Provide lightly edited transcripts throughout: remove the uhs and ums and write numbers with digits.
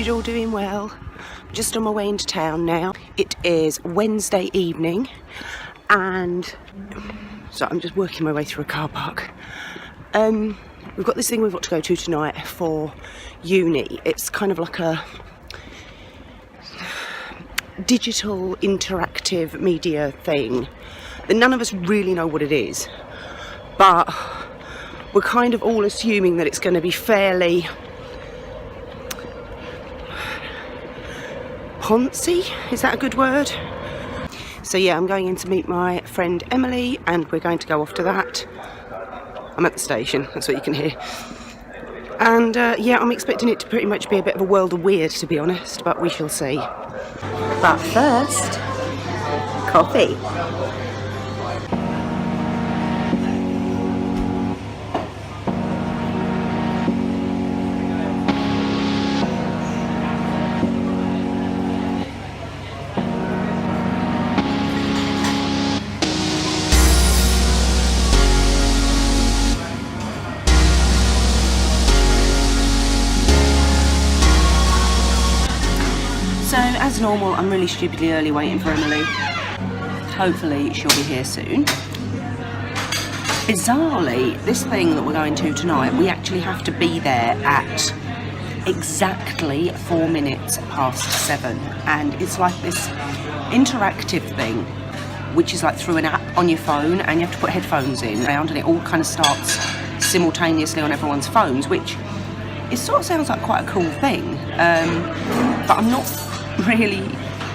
you're all doing well. Just on my way into town now. It is Wednesday evening and so I'm just working my way through a car park. We've got this thing we've got to go to tonight for uni. It's kind of like a digital interactive media thing that none of us really know what it is, but we're kind of all assuming that it's going to be fairly poncy, is that a good word? So yeah, I'm going in to meet my friend Emily and we're going to go off to that. I'm at the station, that's what you can hear. And yeah, I'm expecting it to pretty much be a bit of a world of weird, to be honest, but we shall see. But first, coffee. So, as normal, I'm really stupidly early waiting for Emily. Hopefully she'll be here soon. Bizarrely, this thing that we're going to tonight, we actually have to be there at exactly 4 minutes past 7. And it's like this interactive thing, which is like through an app on your phone, and you have to put headphones in around, and it all kind of starts simultaneously on everyone's phones, which it sort of sounds like quite a cool thing. But I'm not really,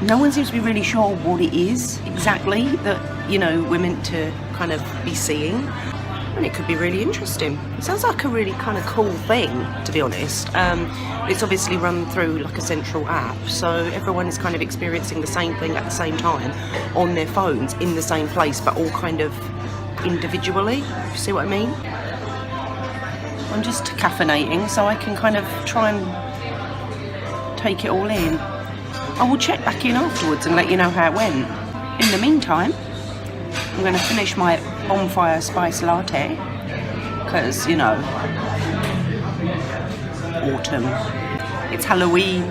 no one seems to be really sure what it is exactly that, you know, we're meant to kind of be seeing, and it could be really interesting. It sounds like a really kind of cool thing, to be honest. It's obviously run through like a central app, so everyone is kind of experiencing the same thing at the same time on their phones in the same place, but all kind of individually. You see what I mean? I'm just caffeinating so I can kind of try and take it all in. I will check back in afterwards and let you know how it went. In the meantime, I'm going to finish my bonfire spice latte because, you know, autumn, it's Halloween,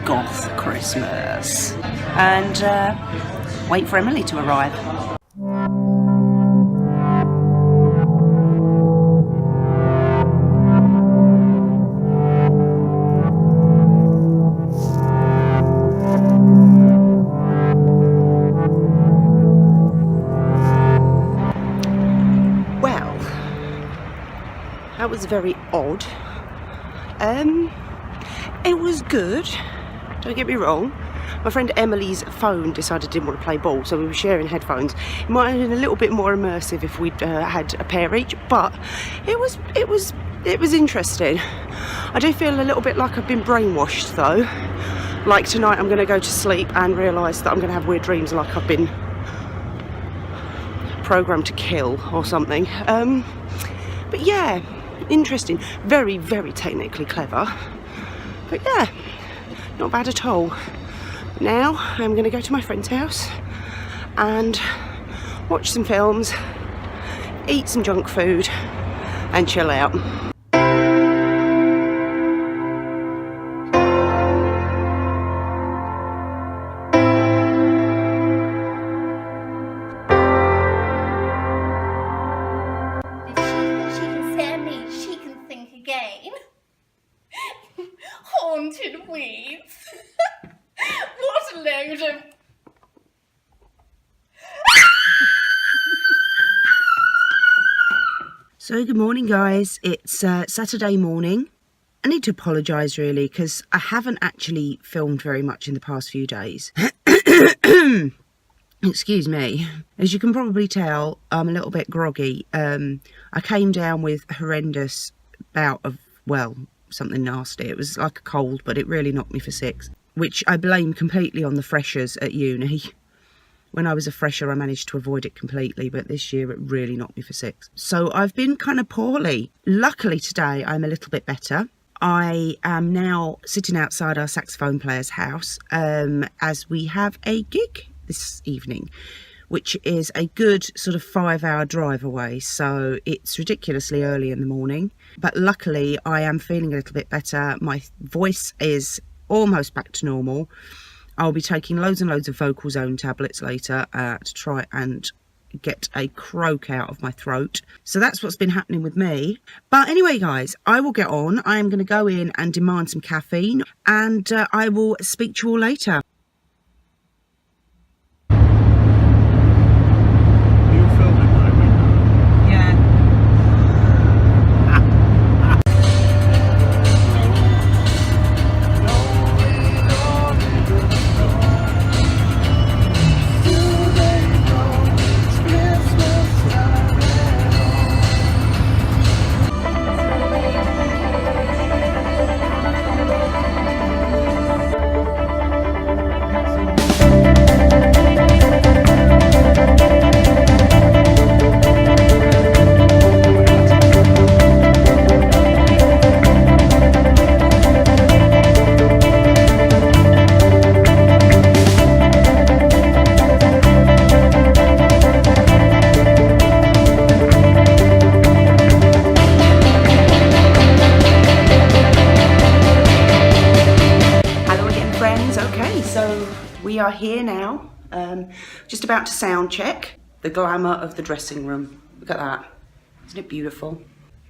goth Christmas, and wait for Emily to arrive. That was very odd. It was good, don't get me wrong. My friend Emily's phone decided didn't want to play ball, so we were sharing headphones. It might have been a little bit more immersive if we'd had a pair each, but it was interesting. I do feel a little bit like I've been brainwashed though. Like tonight I'm going to go to sleep and realise that I'm going to have weird dreams like I've been programmed to kill or something. But yeah, interesting, very, very technically clever, but yeah, not bad at all. Now I'm going to go to my friend's house and watch some films, eat some junk food and chill out. Haunted weeds. What a load of... So good morning guys, it's Saturday morning. I need to apologise really because I haven't actually filmed very much in the past few days. Excuse me. As you can probably tell, I'm a little bit groggy. I came down with a horrendous bout of, well, something nasty. It was like a cold, but it really knocked me for six, which I blame completely on the freshers at uni. When I was a fresher, I managed to avoid it completely, but this year it really knocked me for six. So I've been kind of poorly. Luckily today, I'm a little bit better. I am now sitting outside our saxophone player's house as we have a gig this evening, which is a good sort of 5-hour drive away. So it's ridiculously early in the morning. But luckily, I am feeling a little bit better. My voice is almost back to normal. I'll be taking loads and loads of vocal zone tablets later to try and get a croak out of my throat. So that's what's been happening with me. But anyway, guys, I will get on. I am going to go in and demand some caffeine, and I will speak to you all later. We are here now, just about to sound check. The glamour of the dressing room. Look at that. Isn't it beautiful?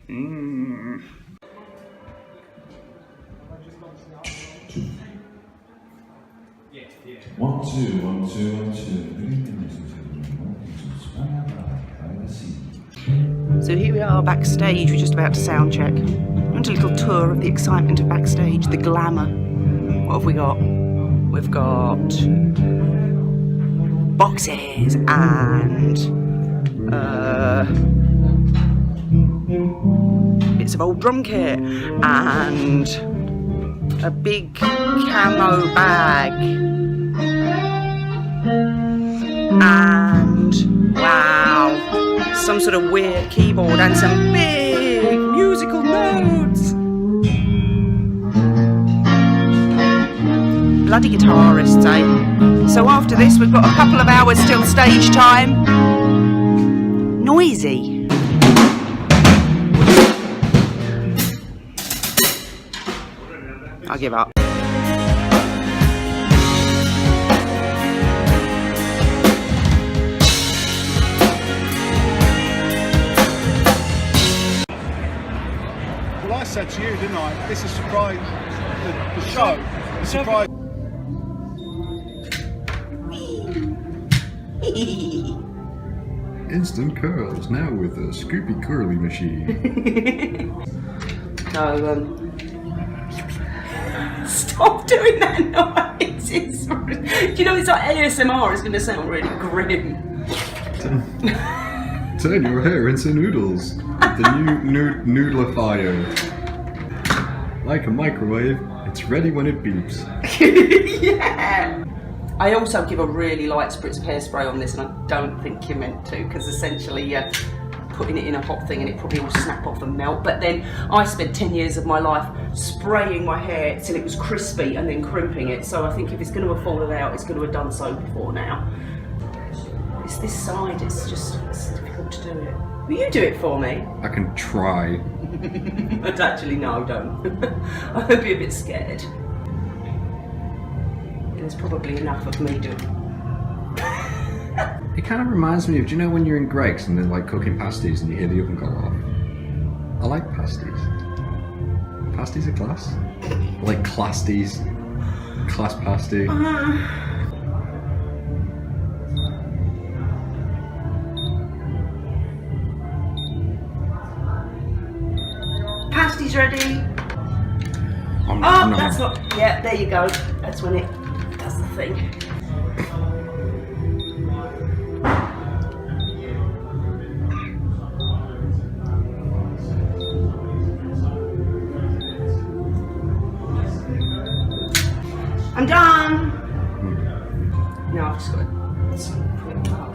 Mm. One, two, one, two, one, two. So here we are backstage. We're just about to sound check. Want a little tour of the excitement of backstage, the glamour. What have we got? We've got boxes and bits of old drum kit and a big camo bag and wow, some sort of weird keyboard and some big musical notes. Bloody guitarists, eh? So after this, we've got a couple of hours till stage time. Noisy. I give up. Well, I said to you, didn't I? This is surprise. The show. The surprise. Instant curls now with a Scoopy Curly machine. So, stop doing that noise. Do you know, it's like ASMR is going to sound really grim. Turn your hair into noodles. The new noodlifier. Like a microwave, it's ready when it beeps. Yeah. I also give a really light spritz of hairspray on this, and I don't think you're meant to, because essentially you're putting it in a hot thing and it probably will snap off and melt. But then I spent 10 years of my life spraying my hair till it was crispy and then crimping it. So I think if it's going to have fallen out, it's going to have done so before now. It's this side, it's difficult to do it. Will you do it for me? I can try. But actually, no, don't. I hope you're a bit scared. There's probably enough of me doing. It kind of reminds me of, do you know when you're in Greg's and they're like cooking pasties and you hear the oven go off? I like pasties. Pasties are class. I like clasties. Class pasty. Pasty's ready. I'm that's not. Yeah, there you go. That's when it does the thing. I'm done. Now I've just got to put it up.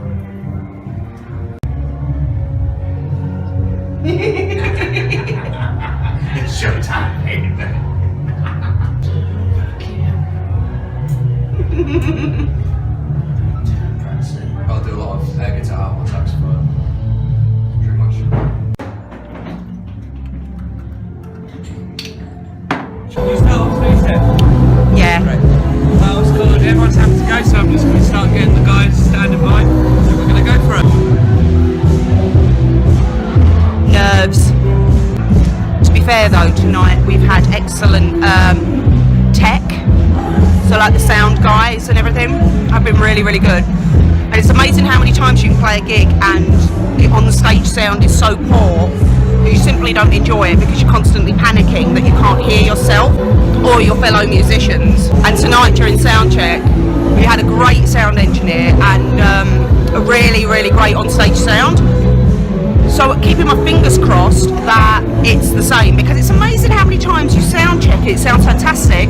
It's showtime, baby. I'll do a lot of air guitar on saxophone. Pretty much. Shall we start, please? Yeah. Yeah. Great. Well, it's good. Everyone's happy to go, so I'm just going to start getting the guys standing by. So we're going to go for it. Nerves. To be fair though, tonight we've had excellent tech. So like the sound guys and everything have been really, really good. And it's amazing how many times you can play a gig and the on-stage sound is so poor that you simply don't enjoy it because you're constantly panicking that you can't hear yourself or your fellow musicians. And tonight during sound check, we had a great sound engineer and a really, really great on-stage sound. So keeping my fingers crossed that it's the same, because it's amazing how many times you sound check it sounds fantastic.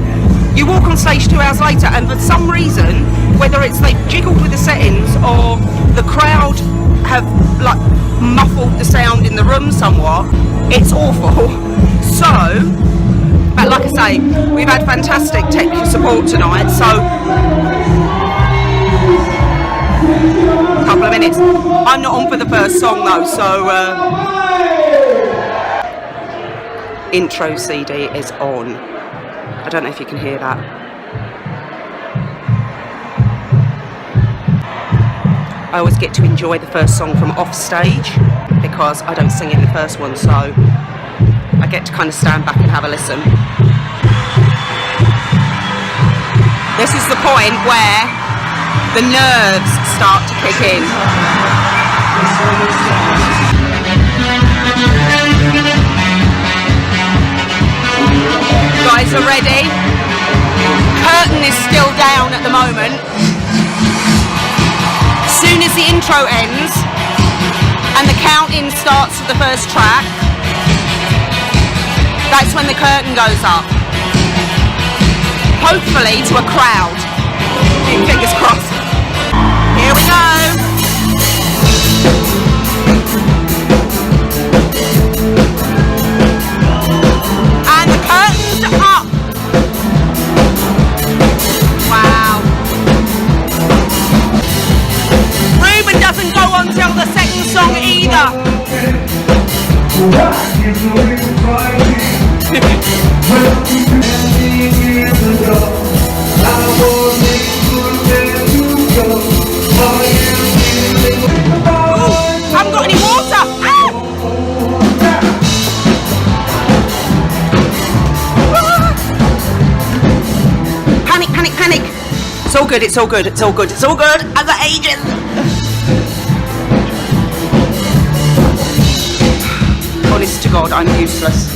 You walk on stage 2 hours later and for some reason, whether it's they've jiggled with the settings or the crowd have like muffled the sound in the room somewhat, it's awful. So, but like I say, we've had fantastic tech support tonight, so couple of minutes. I'm not on for the first song though, so intro CD is on. I don't know if you can hear that. I always get to enjoy the first song from off stage because I don't sing in the first one, so I get to kind of stand back and have a listen. This is the point where the nerves start to kick in. Guys are ready. Curtain is still down at the moment. Soon as the intro ends and the count-in starts for the first track, that's when the curtain goes up. Hopefully to a crowd. Fingers crossed. Here we go. And the curtains are up. Wow. Ruben doesn't go on till the second song either. I haven't got any water. Ah! Panic, panic, panic. It's all good, it's all good, it's all good, it's all good. I've got ages. Honest to God, I'm useless.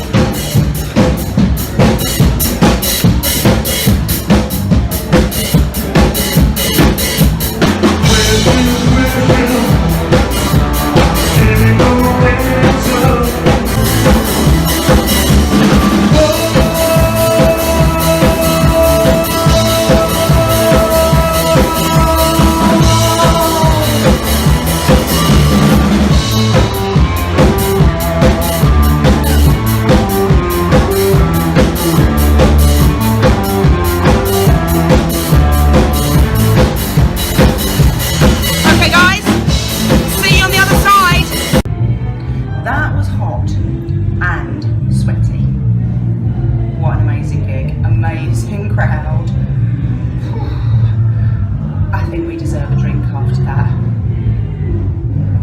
Amazing crowd. I think we deserve a drink after that.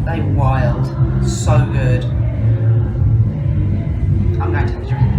They were wild, so good. I'm going to have a drink.